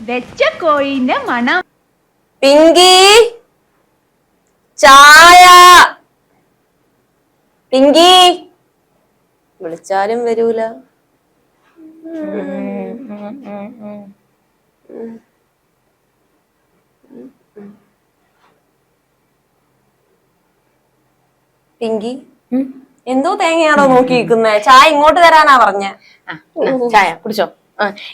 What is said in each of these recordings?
വെച്ച കോഴിന്റെ മണം. പിങ്കി ചായ. പിങ്കി വിളിച്ചാലും വരൂല. പിങ്കി എന്തോ തേങ്ങയാണോ നോക്കിയിരിക്കുന്നേ? ചായ ഇങ്ങോട്ട് തരാനാ പറഞ്ഞ. ചായ കുടിച്ചോ.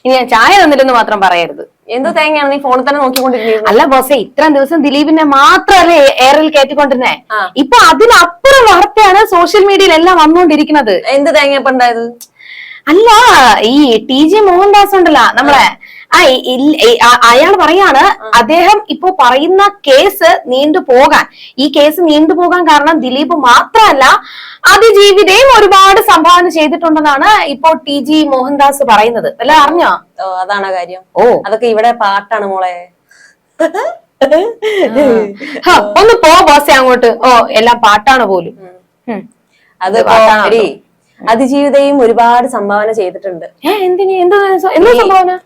ഇനി ഞാൻ ചായ തന്നില്ലെന്ന് മാത്രം പറയരുത്. എന്തോ തേങ്ങയാണ് നീ ഫോണിൽ തന്നെ നോക്കിക്കൊണ്ടിരിക്കുന്നത്? അല്ല ബോസേ, ഇത്രയും ദിവസം ദിലീപിനെ മാത്രമല്ലേ എയറിൽ കയറ്റിക്കൊണ്ടിരുന്നേ. ഇപ്പൊ അതിനപ്പുറം വാർത്തയാണ് സോഷ്യൽ മീഡിയയിൽ എല്ലാം വന്നുകൊണ്ടിരിക്കുന്നത്. എന്ത് തേങ്ങയപ്പ ഉണ്ടായത്? അല്ല, ഈ TG മോഹൻദാസ് ഉണ്ടല്ലോ നമ്മളെ, അയാൾ പറയാണ് അദ്ദേഹം ഇപ്പോ പറയുന്ന കേസ് നീണ്ടുപോകാൻ, ഈ കേസ് നീണ്ടുപോകാൻ കാരണം ദിലീപ് മാത്രമല്ല അതിജീവിതയും ഒരുപാട് സംഭാവന ചെയ്തിട്ടുണ്ടെന്നാണ് ഇപ്പോ TG മോഹൻദാസ് പറയുന്നത്. അല്ല അറിഞ്ഞോ? അതാണ് കാര്യം. അതൊക്കെ ഇവിടെ പാട്ടാണ് മോളെ. ഒന്ന് പോ ബോസേ അങ്ങോട്ട്. എല്ലാം പാട്ടാണ് പോലും. അത് അതിജീവിതയും ഒരുപാട് സംഭാവന ചെയ്തിട്ടുണ്ട്.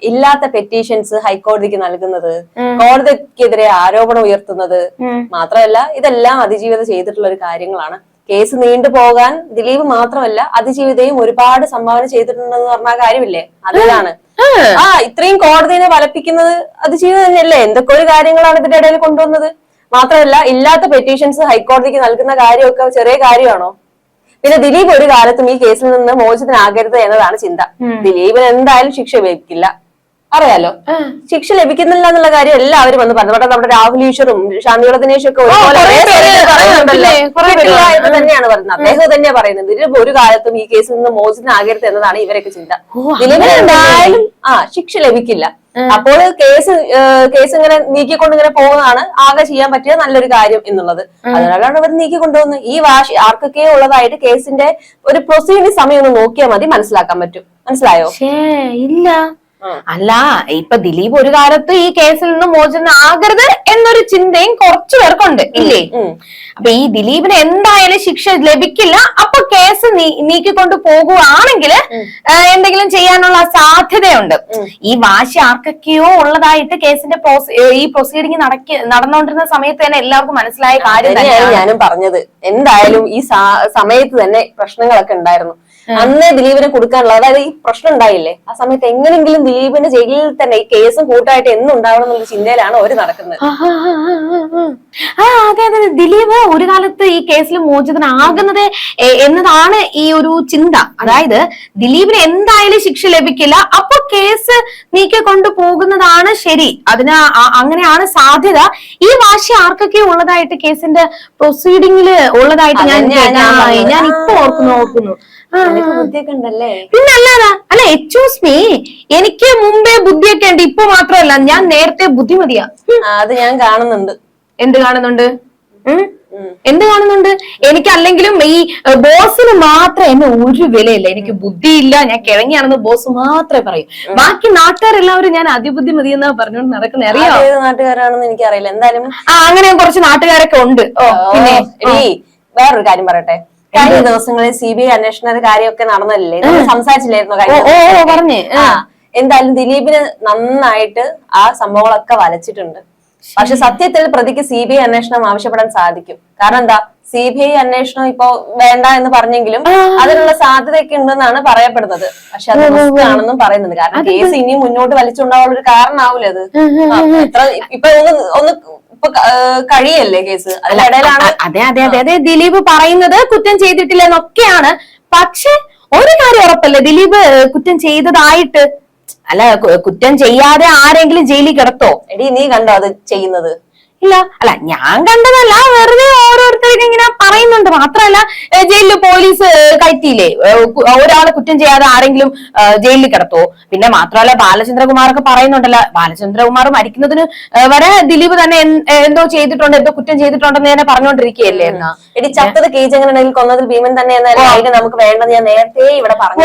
ഇല്ലാത്ത പെറ്റീഷൻസ് ഹൈക്കോടതിക്ക് നൽകുന്നത്, കോടതിക്കെതിരെ ആരോപണം ഉയർത്തുന്നത് മാത്രമല്ല, ഇതെല്ലാം അതിജീവിത ചെയ്തിട്ടുള്ള ഒരു കാര്യങ്ങളാണ്. കേസ് നീണ്ടുപോകാൻ ദിലീപ് മാത്രമല്ല അതിജീവിതയും ഒരുപാട് സംഭാവന ചെയ്തിട്ടുണ്ടെന്ന് പറഞ്ഞ കാര്യമില്ലേ, അതിലാണ്. ഇത്രയും കോടതിനെ വലപ്പിക്കുന്നത് അതിജീവിത തന്നെയല്ലേ. എന്തൊക്കെ ഒരു കാര്യങ്ങളാണ് ഇതിന്റെ ഇടയിൽ കൊണ്ടുവന്നത്. മാത്രമല്ല, ഇല്ലാത്ത പെറ്റീഷൻസ് ഹൈക്കോടതിക്ക് നൽകുന്ന കാര്യമൊക്കെ ചെറിയ കാര്യമാണോ? പിന്നെ ദിലീപ് ഒരു കാലത്തും ഈ കേസിൽ നിന്ന് മോചിതനാകരുത് എന്നതാണ് ചിന്ത. ദിലീപിന് എന്തായാലും ശിക്ഷ ലഭിക്കില്ല, അറിയാലോ. ശിക്ഷ ലഭിക്കുന്നില്ല എന്നുള്ള കാര്യം എല്ലാവരും വന്ന് പറഞ്ഞു. പക്ഷെ നമ്മുടെ രാഹുൽ ഈശ്വറും ഷാമിയുള്ള ദിനേശും ഒക്കെ തന്നെയാണ് പറയുന്നത്. അദ്ദേഹം തന്നെയാ പറയുന്നത് ദിലീപ് ഒരു കാലത്തും ഈ കേസിൽ നിന്ന് മോചിതനാകരുത് എന്നതാണ് ഇവരൊക്കെ ചിന്ത. ദിലീപിന് എന്തായാലും ശിക്ഷ ലഭിക്കില്ല. അപ്പോൾ കേസ് ഇങ്ങനെ നീക്കിക്കൊണ്ട് ഇങ്ങനെ പോകുന്നതാണ് ആകെ ചെയ്യാൻ പറ്റിയ നല്ലൊരു കാര്യം എന്നുള്ളത്. അതിനാലാണ് അവർ നീക്കിക്കൊണ്ടുവന്ന്. ഈ വാശി ആർക്കൊക്കെ ഉള്ളതായിട്ട് കേസിന്റെ ഒരു പ്രൊസീഡിംഗ് സമയം ഒന്ന് നോക്കിയാൽ മതി, മനസ്സിലാക്കാൻ പറ്റും. മനസ്സിലായോ? ഇല്ല, അല്ല ഇപ്പൊ ദിലീപ് ഒരു കാലത്ത് ഈ കേസിൽ നിന്ന് മോചനാകരുത് എന്നൊരു ചിന്തയും കുറച്ചു പേർക്കുണ്ട് ഇല്ലേ. അപ്പൊ ഈ ദിലീപിന് എന്തായാലും ശിക്ഷ ലഭിക്കില്ല. അപ്പൊ കേസ് നീക്കിക്കൊണ്ട് പോകുകയാണെങ്കിൽ എന്തെങ്കിലും ചെയ്യാനുള്ള സാധ്യതയുണ്ട്. ഈ വാശി ആർക്കൊക്കെയോ ഉള്ളതായിട്ട് കേസിന്റെ ഈ പ്രൊസീഡിംഗ് നടന്നുകൊണ്ടിരുന്ന സമയത്ത് തന്നെ എല്ലാവർക്കും മനസ്സിലായ കാര്യം തന്നെയാണ് ഞാനും പറഞ്ഞത്. എന്തായാലും ഈ സമയത്ത് തന്നെ പ്രശ്നങ്ങളൊക്കെ ഉണ്ടായിരുന്നു. അന്ന് ദിലീപിനെ കൊടുക്കാനുള്ള, അതായത് ഈ പ്രശ്നം ഉണ്ടായില്ലേ, ആ സമയത്ത് എങ്ങനെങ്കിലും ദിലീപിന്റെ ജയിലിൽ തന്നെ ഈ കേസും കൂട്ടായിട്ട് എന്നുണ്ടാവണം എന്നുള്ള ചിന്തയിലാണ് അവര് നടക്കുന്നത്. അതെ അതെ, ദിലീപ് ഒരു കാലത്ത് ഈ കേസിൽ മോചിതനാകുന്നത് എന്നതാണ് ഈ ഒരു ചിന്ത. അതായത് ദിലീപിന് എന്തായാലും ശിക്ഷ ലഭിക്കില്ല, അപ്പൊ കേസ് നീക്കിക്കൊണ്ടു പോകുന്നതാണ് ശരി. അങ്ങനെയാണ് സാധ്യത. ഈ വാശി ആർക്കൊക്കെ ഉള്ളതായിട്ട് കേസിന്റെ പ്രൊസീഡിംഗില് ഉള്ളതായിട്ട് ഞാൻ ഇപ്പൊ ഓർക്കുന്നു. ബുദ്ധിയൊക്കെ ഉണ്ടല്ലേ? പിന്നെ അല്ലാതാ. അല്ല, എക്സ്ക്യൂസ് മീ, എനിക്ക് മുമ്പേ ബുദ്ധിയൊക്കെ ഉണ്ട്, ഇപ്പൊ മാത്രമല്ല, ഞാൻ നേരത്തെ ബുദ്ധിമതിയാ. അത് ഞാൻ കാണുന്നുണ്ട്. എന്ത് കാണുന്നുണ്ട്? എനിക്ക് അല്ലെങ്കിലും ഈ ബോസിന് മാത്രം എന്നെ ഒരു വിലയില്ല. എനിക്ക് ബുദ്ധിയില്ല, ഞാൻ കിഴങ്ങിയാണെന്ന് ബോസ് മാത്രമേ പറയൂ. ബാക്കി നാട്ടുകാരെല്ലാവരും ഞാൻ അതിബുദ്ധിമതി എന്നാ പറഞ്ഞുകൊണ്ട് നടക്കുന്നത്. അറിയാം ഏത് നാട്ടുകാരാണെന്ന് എനിക്കറിയില്ല. എന്തായാലും അങ്ങനെ കുറച്ച് നാട്ടുകാരൊക്കെ ഉണ്ട്. പിന്നെ വേറൊരു കാര്യം പറയട്ടെ. കഴിഞ്ഞ ദിവസങ്ങളിൽ CBI അന്വേഷണ കാര്യമൊക്കെ നടന്നല്ലേ, നമ്മൾ സംസാരിച്ചില്ലായിരുന്നു പറഞ്ഞേ. എന്തായാലും ദിലീപിന് നന്നായിട്ട് ആ സംഭവങ്ങളൊക്കെ വലച്ചിട്ടുണ്ട്. പക്ഷെ സത്യത്തിൽ പ്രതിക്ക് CBI അന്വേഷണം ആവശ്യപ്പെടാൻ സാധിക്കും. കാരണം എന്താ, CBI അന്വേഷണം ഇപ്പൊ വേണ്ട എന്ന് പറഞ്ഞെങ്കിലും അതിനുള്ള സാധ്യതയൊക്കെ ഉണ്ടെന്നാണ് പറയപ്പെടുന്നത്. പക്ഷെ അത് റിസ്ക് ആണെന്നും പറയുന്നത്. കാരണം കേസ് ഇനിയും മുന്നോട്ട് വലിച്ചുണ്ടാവാനുള്ള ഒരു കാരണമാവില്ല അത്. ഇപ്പൊ ഒന്ന് കഴിയല്ലേ കേസ്, അതിനിടയിലാണ്. അതെ, ദിലീപ് പറയുന്നത് കുറ്റം ചെയ്തിട്ടില്ലെന്നൊക്കെയാണ്. പക്ഷെ ഒരു കാര്യം ഉറപ്പല്ലേ, ദിലീപ് കുറ്റം ചെയ്തതായിട്ട് അല്ല, കുറ്റം ചെയ്യാതെ ആരെങ്കിലും ജയിലിൽ കിടത്തോ? എടി, നീ കണ്ടോ അത് ചെയ്യുന്നത്? ഇല്ല. അല്ല, ഞാൻ കണ്ടതല്ല, വെറുതെ ഓരോരുത്തർക്ക് ഇങ്ങനെ പറയുന്നുണ്ട്. മാത്രമല്ല, ജയിലിൽ പോലീസ് കയറ്റിയില്ലേ, ഒരാളെ കുറ്റം ചെയ്യാതെ ആരെങ്കിലും ജയിലിൽ കിടത്തോ? പിന്നെ മാത്രമല്ല, ബാലചന്ദ്രകുമാറൊക്കെ പറയുന്നുണ്ടല്ലോ, ബാലചന്ദ്രകുമാർ മരിക്കുന്നതിന് വരെ ദിലീപ് തന്നെ എന്തോ ചെയ്തിട്ടുണ്ട്, എന്തോ കുറ്റം ചെയ്തിട്ടുണ്ടെന്ന് തന്നെ പറഞ്ഞുകൊണ്ടിരിക്കുകയല്ലേ. എന്നാ എടി, ചത്തത് കീച്ചങ്ങനെങ്കിൽ കൊന്നതിൽ ഭീമൻ തന്നെ നമുക്ക് വേണ്ടെന്ന് ഞാൻ നേരത്തെ ഇവിടെ പറഞ്ഞു.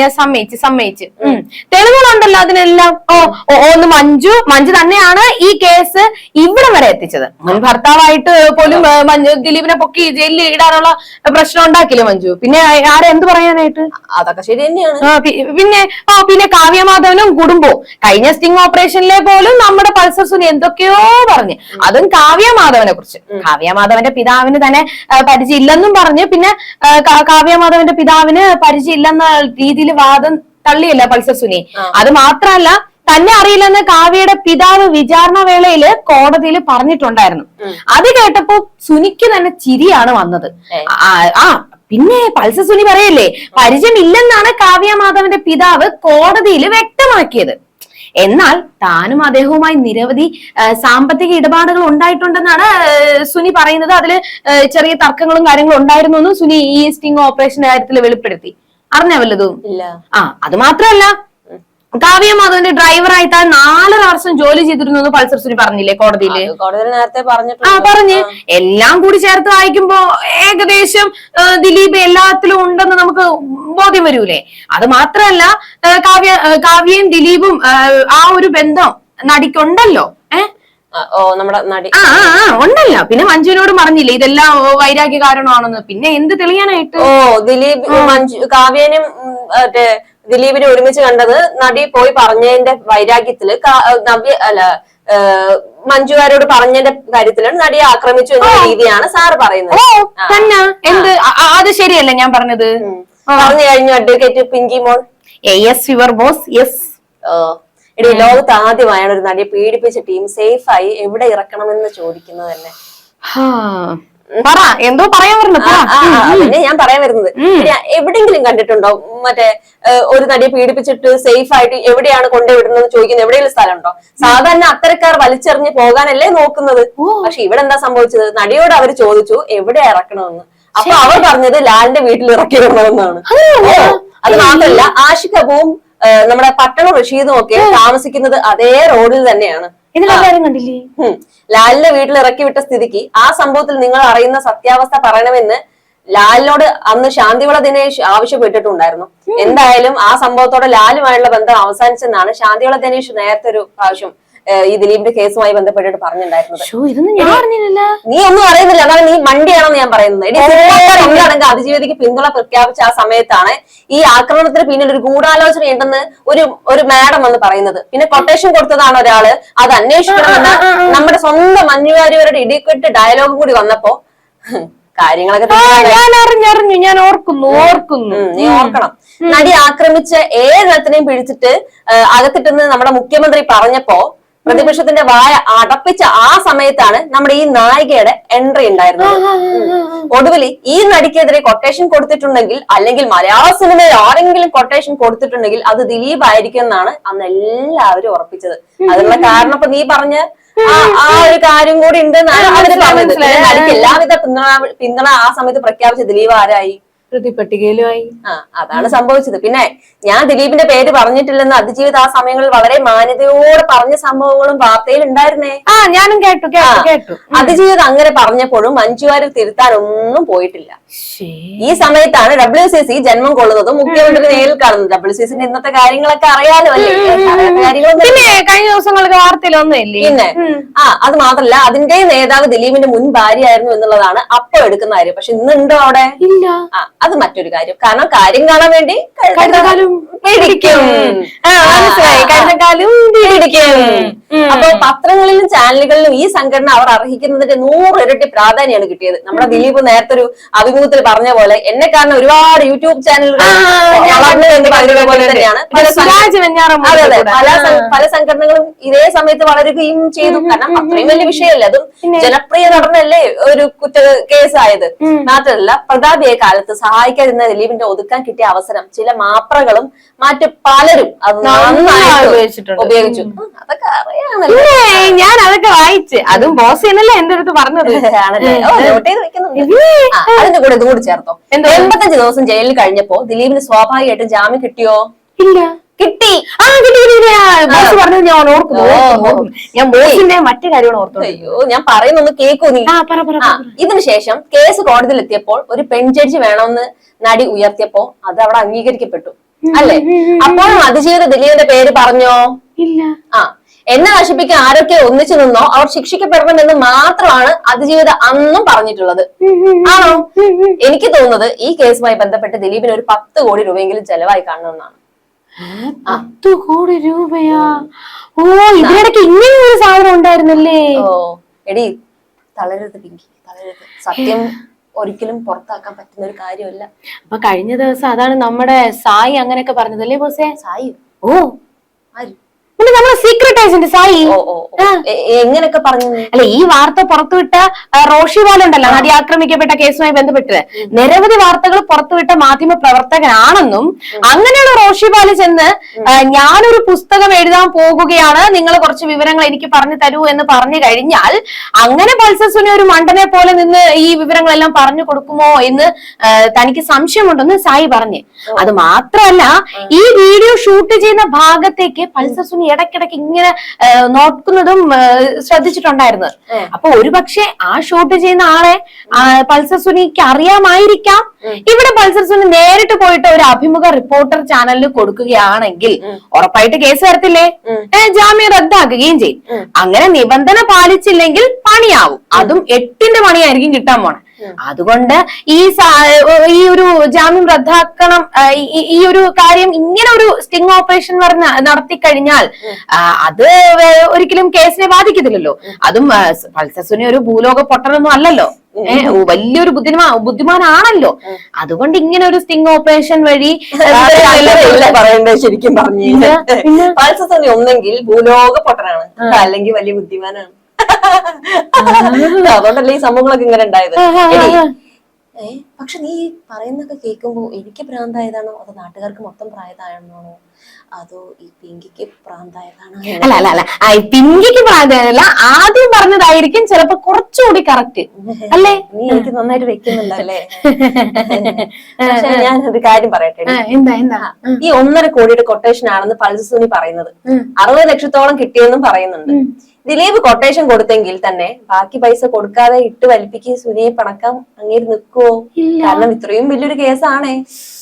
ഞാൻ സമ്മതിച്ചു. തെളിവുകളുണ്ടല്ലോ അതിനെല്ലാം. ഒന്ന് മഞ്ജു തന്നെയാണ് ഈ കേസ് ഇവിടെ വരെ എത്തിച്ചത്. മുൻ ഭർത്താവായിട്ട് പോലും ദിലീപിനെ പൊക്കി ജയിലിൽ ഇടാനുള്ള പ്രശ്നം ഉണ്ടാക്കില്ല മഞ്ജു. പിന്നെ ആരെന്ത് പറയാനായിട്ട്? അതൊക്കെ ശരി തന്നെയാണ്. പിന്നെ കാവ്യമാധവനും കുടുംബവും കഴിഞ്ഞ സ്റ്റിംഗ് ഓപ്പറേഷനിലെ പോലും നമ്മുടെ പൾസർ സുനി എന്തൊക്കെയോ പറഞ്ഞു. അതും കാവ്യമാധവനെ കുറിച്ച്. കാവ്യമാധവന്റെ പിതാവിന് തന്നെ പരിചയമില്ലെന്നും പറഞ്ഞു. പിന്നെ കാവ്യമാധവന്റെ പിതാവിന് പരിചയമില്ലെന്ന രീതിയിൽ വാദം തള്ളിയല്ല പൾസർ സുനി. അത് മാത്രമല്ല, തന്നെ അറിയില്ലെന്ന് കാവ്യയുടെ പിതാവ് വിചാരണ വേളയില് കോടതിയിൽ പറഞ്ഞിട്ടുണ്ടായിരുന്നു. അത് കേട്ടപ്പോ സുനിക്ക് തന്നെ ചിരിയാണ് വന്നത്. പിന്നെ പൾസർ സുനി പറയല്ലേ, പരിചയമില്ലെന്നാണ് കാവ്യമാധവന്റെ പിതാവ് കോടതിയിൽ വ്യക്തമാക്കിയത്. എന്നാൽ താനും അദ്ദേഹവുമായി നിരവധി സാമ്പത്തിക ഇടപാടുകൾ ഉണ്ടായിട്ടുണ്ടെന്നാണ് സുനി പറയുന്നത്. അതില് ചെറിയ തർക്കങ്ങളും കാര്യങ്ങളും ഉണ്ടായിരുന്നു എന്നും സുനി ഈ സ്റ്റിംഗ് ഓപ്പറേഷൻ കാര്യത്തിൽ വെളിപ്പെടുത്തി. അറിഞ്ഞ വല്ലതും? ഇല്ല. അത് മാത്രമല്ല, കാവ്യമാധവന്റെ ഡ്രൈവറായി താൻ 4 വർഷം ജോലി ചെയ്തിരുന്നു പൾസർ സുനി പറഞ്ഞില്ലേ കോടതിയില്? നേരത്തെ പറഞ്ഞ് എല്ലാം കൂടി ചേർത്ത് വായിക്കുമ്പോ ഏകദേശം ദിലീപ് എല്ലാത്തിലും ഉണ്ടെന്ന് നമുക്ക് ബോധ്യം വരൂലേ? അത് മാത്രമല്ല, കാവ്യയും ദിലീപും ആ ഒരു ബന്ധം നടിക്കുണ്ടല്ലോ. ഉണ്ടല്ലോ. പിന്നെ മഞ്ജുവിനോട് പറഞ്ഞില്ലേ ഇതെല്ലാം വൈരാഗ്യ കാരണമാണെന്ന്. പിന്നെ എന്ത് തെളിയാനായിട്ട്? ദിലീപ് കാവ്യനും ദിലീപിനെ ഒരുമിച്ച് കണ്ടത് നടി പോയി പറഞ്ഞതിന്റെ വൈരാഗ്യത്തില് മഞ്ജുവാരോട് പറഞ്ഞതിന്റെ കാര്യത്തിലാണ് നടിയെ ആക്രമിച്ചു എന്ന രീതിയാണ് സാറ് പറയുന്നത്. എന്ത് അത് ശരിയല്ലേ ഞാൻ പറഞ്ഞത്? പറഞ്ഞു കഴിഞ്ഞു അഡ്വക്കേറ്റ് പിങ്കി മോൾ. Your boss. യെസ്. എടി, ലോകത്ത് ആദ്യമായാണ് ഒരു നടിയെ പീഡിപ്പിച്ച ടീം സേഫായി എവിടെ ഇറക്കണമെന്ന് ചോദിക്കുന്നത് തന്നെ. എന്തോ പറയാൻ പിന്നെ ഞാൻ പറയാൻ വരുന്നത്, എവിടെയെങ്കിലും കണ്ടിട്ടുണ്ടോ മറ്റേ ഒരു നടിയെ പീഡിപ്പിച്ചിട്ട് സേഫ് ആയിട്ട് എവിടെയാണ് കൊണ്ടുവിടുന്നത് ചോദിക്കുന്നത്? എവിടെയെങ്കിലും സ്ഥലമുണ്ടോ? സാധാരണ അത്തരക്കാർ വലിച്ചെറിഞ്ഞ് പോകാനല്ലേ നോക്കുന്നത്. പക്ഷെ ഇവിടെ എന്താ സംഭവിച്ചത്? നടിയോട് അവർ ചോദിച്ചു എവിടെ ഇറക്കണമെന്ന്. അപ്പൊ അവർ പറഞ്ഞത് ലാലിന്റെ വീട്ടിൽ ഇറക്കിയിടണമെന്നാണ്. അത് മാത്രമല്ല, ആഷിഖബും നമ്മുടെ പട്ടണം റഷീദും ഒക്കെ താമസിക്കുന്നത് അതേ റോഡിൽ തന്നെയാണ്. ലാലിന്റെ വീട്ടിൽ ഇറക്കി വിട്ട സ്ഥിതിക്ക് ആ സംഭവത്തിൽ നിങ്ങൾ അറിയുന്ന സത്യാവസ്ഥ പറയണമെന്ന് ലാലിനോട് അന്ന് ശാന്തിവിള ദിനേശ് ആവശ്യപ്പെട്ടിട്ടുണ്ടായിരുന്നു. എന്തായാലും ആ സംഭവത്തോടെ ലാലുമായുള്ള ബന്ധം അവസാനിച്ചെന്നാണ് ശാന്തിവിള ദിനേശ് നേരത്തെ ഒരു പ്രാവശ്യം ഈ ദിലീപിന്റെ കേസുമായി ബന്ധപ്പെട്ടിട്ട് പറഞ്ഞിട്ടുണ്ടായിരുന്നത്. നീ ഒന്നും അറിയുന്നില്ല, അതാണ് നീ മണ്ടിയാണെന്ന് ഞാൻ പറയുന്നത്. എന്താണെങ്കിൽ അതിജീവിതയ്ക്ക് പിന്തുണ പ്രഖ്യാപിച്ച ആ സമയത്താണ് ഈ ആക്രമണത്തിന് പിന്നിൽ ഒരു ഗൂഢാലോചന ഉണ്ടെന്ന് ഒരു മാഡം വന്ന് പറയുന്നത്. പിന്നെ കൊട്ടേഷൻ കൊടുത്തതാണ് ഒരാള്, അത് അന്വേഷിക്കണമെന്ന് നമ്മുടെ സ്വന്തം മഞ്ഞുകാരിവരുടെ ഇടിക്കെട്ട് ഡയലോഗും കൂടി വന്നപ്പോ കാര്യങ്ങളൊക്കെ ഞാൻ ഓർക്കുന്നു. നീ ഓർക്കണം, നടി ആക്രമിച്ച ഏതെണ്ണത്തിനെയും പിടിച്ചിട്ട് അകത്തിട്ടെന്ന് നമ്മുടെ മുഖ്യമന്ത്രി പറഞ്ഞപ്പോ പ്രതിപക്ഷത്തിന്റെ വായ അടപ്പിച്ച ആ സമയത്താണ് നമ്മുടെ ഈ നായികയുടെ എൻട്രി ഉണ്ടായിരുന്നത്. ഒടുവിൽ ഈ നടിക്കെതിരെ കൊട്ടേഷൻ കൊടുത്തിട്ടുണ്ടെങ്കിൽ, അല്ലെങ്കിൽ മലയാള സിനിമയിൽ ആരെങ്കിലും കൊട്ടേഷൻ കൊടുത്തിട്ടുണ്ടെങ്കിൽ അത് ദിലീപ് ആയിരിക്കും എന്നാണ് അന്ന് എല്ലാവരും ഉറപ്പിച്ചത്. അതിനുള്ള കാരണം ഇപ്പൊ നീ പറഞ്ഞ ആ ഒരു കാര്യം കൂടി ഉണ്ടെന്നാണ് അവര് പറഞ്ഞത്. നടിക്ക് എല്ലാവിധ പിന്തുണ ആ സമയത്ത് പ്രഖ്യാപിച്ച ദിലീപ് ആരായി? പ്രതിപട്ടികയിലുമായി. അതാണ് സംഭവിച്ചത്. പിന്നെ ഞാൻ ദിലീപിന്റെ പേര് പറഞ്ഞിട്ടില്ലെന്ന് അതിജീവിത ആ സമയങ്ങളിൽ വളരെ മാന്യതയോടെ പറഞ്ഞ സംഭവങ്ങളും വാർത്തയിൽ ഉണ്ടായിരുന്നേ. ഞാനും കേട്ടു. അതിജീവിത അങ്ങനെ പറഞ്ഞപ്പോഴും മഞ്ജുവാരിൽ തിരുത്താൻ ഒന്നും പോയിട്ടില്ല. ഈ സമയത്താണ് WCC ജന്മം കൊള്ളുന്നതും മുഖ്യമന്ത്രി നേരിൽ കാണുന്നത്. WCCന്റെ ഇന്നത്തെ കാര്യങ്ങളൊക്കെ അറിയാലോ അല്ലേ? കഴിഞ്ഞ ദിവസങ്ങൾക്ക് വാർത്തയിലൊന്നുമില്ലേ? പിന്നെ അത് മാത്രല്ല, അതിന്റെ നേതാവ് ദിലീപിന്റെ മുൻ ഭാര്യയായിരുന്നു എന്നുള്ളതാണ് അപ്പൊ എടുക്കുന്ന കാര്യം. പക്ഷെ ഇന്നുണ്ടോ അവിടെ? ഇല്ല. അത് മറ്റൊരു കാര്യം. കാരണം കാര്യം കാണാൻ വേണ്ടി അപ്പൊ പത്രങ്ങളിലും ചാനലുകളിലും ഈ സംഘടന അവർ അർഹിക്കുന്നതിന്റെ 100 ഇരട്ടി പ്രാധാന്യമാണ് കിട്ടിയത്. നമ്മുടെ ദിലീപ് നേരത്തെ ഒരു അഭിമുഖത്തിൽ പറഞ്ഞ പോലെ, എന്നെ കാരണം ഒരുപാട് യൂട്യൂബ് ചാനലുകൾ പോലെ തന്നെയാണ് പല സംഘടനകളും ഇതേ സമയത്ത് വളരുകയും ചെയ്തു. കാരണം അത്രയും വലിയ വിഷയമല്ല, അതും ജനപ്രിയ നടനല്ലേ ഒരു കുറ്റ കേസായത്. മാത്രമല്ല, പ്രതാപിയെ കാലത്ത് സഹായിക്കാതിരുന്ന ദിലീപിന്റെ ഒതുക്കാൻ കിട്ടിയ അവസരം ചില മാപ്രകളും മറ്റു പലരും അത് നന്നായി ഉപയോഗിച്ചു. അതൊക്കെ അറിയാണല്ലോ, ഞാൻ അതൊക്കെ വായിച്ച്. അതും ബോസ് എന്നല്ലേ എന്റെ അടുത്ത് പറഞ്ഞത്. നോട്ട് ചെയ്ത് വെക്കുന്നുണ്ട്. അതിന്റെ കൂടെ ഇതുകൂടി ചേർത്തോ. 85 ദിവസം ജയിലിൽ കഴിഞ്ഞപ്പോ ദിലീപിന് സ്വാഭാവികമായിട്ടും ജാമ്യം കിട്ടിയോ? ഇല്ല. കിട്ടി. ബോസ് പറഞ്ഞത് ഞാൻ ഓർക്കുന്നു. ഞാൻ ബോസിന്റെ മറ്റു കാര്യമാണ് ഓർത്തു. അയ്യോ, ഞാൻ പറയുന്നൊന്ന് കേൾക്കൂ നീ. ഇതിനുശേഷം കേസ് കോടതിയിൽ എത്തിയപ്പോൾ ഒരു പെൺ ജഡ്ജി വേണമെന്ന് നടി ഉയർത്തിയപ്പോ അത് അവിടെ അംഗീകരിക്കപ്പെട്ടു അല്ലെ? അപ്പോഴും അതിജീവിത ദിലീപിന്റെ പേര് പറഞ്ഞോ? ഇല്ല. എന്നെ നശിപ്പിക്കാൻ ആരൊക്കെ ഒന്നിച്ചു നിന്നോ അവർ ശിക്ഷിക്കപ്പെടണമെന്ന് മാത്രമാണ് അതിജീവിത അന്നും പറഞ്ഞിട്ടുള്ളത്. ആണോ? എനിക്ക് തോന്നുന്നത് ഈ കേസുമായി ബന്ധപ്പെട്ട് ദിലീപിന് ഒരു 10 കോടി രൂപയെങ്കിലും ചെലവായി കാണണമെന്നാണ്. 10 കോടി രൂപയാ? ഓ, ഇതിനിടയ്ക്ക് ഇങ്ങനെ ഒരു സാധനം ഉണ്ടായിരുന്നല്ലേ? ഓ എടി, തളരരുത് പിങ്കി, തളരരുത്. സത്യം ഒരിക്കലും പുറത്താക്കാൻ പറ്റുന്ന ഒരു കാര്യമല്ല. അപ്പൊ കഴിഞ്ഞ ദിവസം അതാണ് നമ്മുടെ സായി അങ്ങനെയൊക്കെ പറഞ്ഞതല്ലേ ബോസേ? സായി? ഓ, ആര്? നമ്മളെ സീക്രട്ട് ഏജന്റ് സായി എങ്ങനെയൊക്കെ പറഞ്ഞു? അല്ല, ഈ വാർത്ത പുറത്തുവിട്ട റോഷി വാല ഉണ്ടല്ലോ, നടി ആക്രമിക്കപ്പെട്ട കേസുമായി ബന്ധപ്പെട്ട് നിരവധി വാർത്തകൾ പുറത്തുവിട്ട മാധ്യമ പ്രവർത്തകനാണെന്നും, അങ്ങനെയുള്ള റോഷി വാല ചെന്ന് ഞാനൊരു പുസ്തകം എഴുതാൻ പോകുകയാണ്, നിങ്ങൾ കുറച്ച് വിവരങ്ങൾ എനിക്ക് പറഞ്ഞു തരൂ എന്ന് പറഞ്ഞു കഴിഞ്ഞാൽ അങ്ങനെ പൾസർ സുനി ഒരു മണ്ടനെ പോലെ നിന്ന് ഈ വിവരങ്ങളെല്ലാം പറഞ്ഞു കൊടുക്കുമോ എന്ന് തനിക്ക് സംശയമുണ്ടെന്ന് സായി പറഞ്ഞു. അത് മാത്രമല്ല, ഈ വീഡിയോ ഷൂട്ട് ചെയ്യുന്ന ഭാഗത്തേക്ക് പൾസർ സുനി ഇടയ്ക്കിടയ്ക്ക് ഇങ്ങനെ നോക്കുന്നതും ശ്രദ്ധിച്ചിട്ടുണ്ടായിരുന്നു. അപ്പൊ ഒരുപക്ഷെ ആ ഷൂട്ട് ചെയ്യുന്ന ആളെ പൾസർ സുനിക്ക് അറിയാമായിരിക്കാം. ഇവിടെ പൾസർ സുനി നേരിട്ട് പോയിട്ട് ഒരു അഭിമുഖ റിപ്പോർട്ടർ ചാനലിൽ കൊടുക്കുകയാണെങ്കിൽ ഉറപ്പായിട്ട് കേസ് വരത്തില്ലേ? ജാമ്യം റദ്ദാക്കുകയും ചെയ്യും. അങ്ങനെ നിബന്ധന പാലിച്ചില്ലെങ്കിൽ പണിയാവും. അതും 8ന്റെ പണിയായിരിക്കും കിട്ടാൻ പോണെ. അതുകൊണ്ട് ഈ ഒരു ജാമ്യം റദ്ദാക്കണം, ഈ ഒരു കാര്യം ഇങ്ങനെ ഒരു സ്റ്റിംഗ് ഓപ്പറേഷൻ നടത്തി കഴിഞ്ഞാൽ അത് ഒരിക്കലും കേസിനെ ബാധിക്കത്തില്ലല്ലോ. അതും പൾസർ സുനി ഒരു ഭൂലോക പൊട്ടനൊന്നും അല്ലല്ലോ, വലിയൊരു ബുദ്ധിമാനാണല്ലോ. അതുകൊണ്ട് ഇങ്ങനെ ഒരു സ്റ്റിംഗ് ഓപ്പറേഷൻ വഴി പറയണ്ടേ? ശരിക്കും പറഞ്ഞു, പൾസർ സുനി ഒന്നെങ്കിൽ ഭൂലോക പൊട്ടനാണ്, അല്ലെങ്കിൽ വലിയ ബുദ്ധിമാനാണ്. അതുകൊണ്ടല്ലേ ഈ സംഭവങ്ങളൊക്കെ ഇങ്ങനെ ഉണ്ടായത്. പക്ഷെ നീ പറയുന്നൊക്കെ കേൾക്കുമ്പോ എനിക്ക് ഭ്രാന്തായതാണോ അതോ നാട്ടുകാർക്ക് മൊത്തം പ്രായതായെന്നാണോ അതോ ഈ പിങ്കിക്ക് പ്രാന്തായതാണോ? അല്ല, പിങ്കിക്ക് പ്രായതായതല്ല, ആദ്യം പറഞ്ഞതായിരിക്കും ചിലപ്പോ കുറച്ചുകൂടി കറക്റ്റ് അല്ലേ? നീ എനിക്ക് നന്നായിട്ട് വെക്കുന്നുണ്ടല്ലേ? പക്ഷെ ഞാൻ ഒരു കാര്യം പറയട്ടെ. എന്താ ഈ 1.5 കോടിയുടെ കൊട്ടേഷൻ ആണെന്ന് പൾസർ സുനി പറയുന്നത്. 60 ലക്ഷത്തോളം കിട്ടിയെന്നും പറയുന്നുണ്ട്. ദിലീപ് കൊട്ടേഷൻ കൊടുത്തെങ്കിൽ തന്നെ ബാക്കി പൈസ കൊടുക്കാതെ ഇട്ട് വലിപ്പിക്ക് സുനിയെ പണക്കാം അങ്ങേര് നിൽക്കുവോ? കാരണം ഇത്രയും വലിയൊരു കേസാണേ.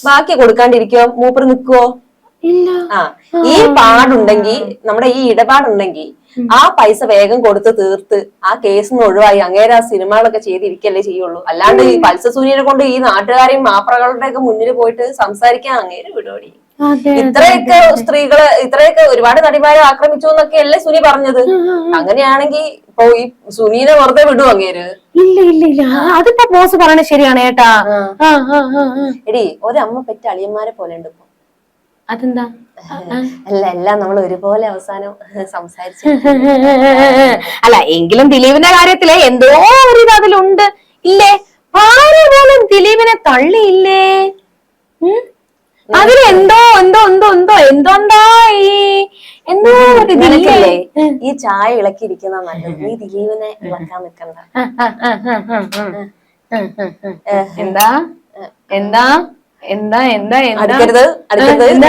ബാക്കി കൊടുക്കാണ്ടിരിക്കോ? മൂപ്പർ നിൽക്കുവോ? ഈ പാടുണ്ടെങ്കിൽ, നമ്മുടെ ഈ ഇടപാടുണ്ടെങ്കിൽ ആ പൈസ വേഗം കൊടുത്ത് തീർത്ത് ആ കേസിന് ഒഴിവായി അങ്ങേരെ ആ സിനിമകളൊക്കെ ചെയ്തിരിക്കല്ലേ ചെയ്യുള്ളൂ. അല്ലാണ്ട് ഈ പൾസർ സുനിയെ കൊണ്ട് ഈ നാട്ടുകാരെയും മാപ്രകളുടെ ഒക്കെ മുന്നിൽ പോയിട്ട് സംസാരിക്കാൻ അങ്ങേര് വിടോടി. ഇത്രയൊക്കെ സ്ത്രീകള്, ഇത്രയൊക്കെ ഒരുപാട് നടിമാരെ ആക്രമിച്ചു എന്നൊക്കെ അല്ലേ സുനി പറഞ്ഞത്. അങ്ങനെയാണെങ്കിൽ ഇപ്പൊ ഈ സുനീനെ വെറുതെ വിടുവോ അങ്ങേര്? ഇല്ല, അതിപ്പോ ബോസ് പറയണ ശരിയാണ് ഏട്ടാ. എടി, ഒരമ്മ പെറ്റ അളിയന്മാരെ പോലെ ഉണ്ട് ഇപ്പൊ. അതെന്താ? അല്ല, എല്ലാം നമ്മൾ ഒരുപോലെ അവസാനം സംസാരിച്ചു. അല്ല, എങ്കിലും ദിലീപിന്റെ കാര്യത്തില് എന്തോ ഒരു ഇത് അതിലുണ്ട് ഇല്ലേ? ഭാര്യ പോലും ദിലീപിനെ തള്ളിയില്ലേ? അതിൽ ഈ ചായ ഇളക്കിയിരിക്കുന്ന നല്ലത്. നീ ദിലീപിനെ ഇളക്കാൻ നിൽക്കണ്ട. എന്താ അടുക്കരുത്.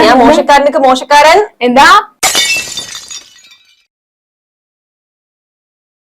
ഞാൻ മോശക്കാരനൊക്കെ മോശക്കാരൻ. എന്താ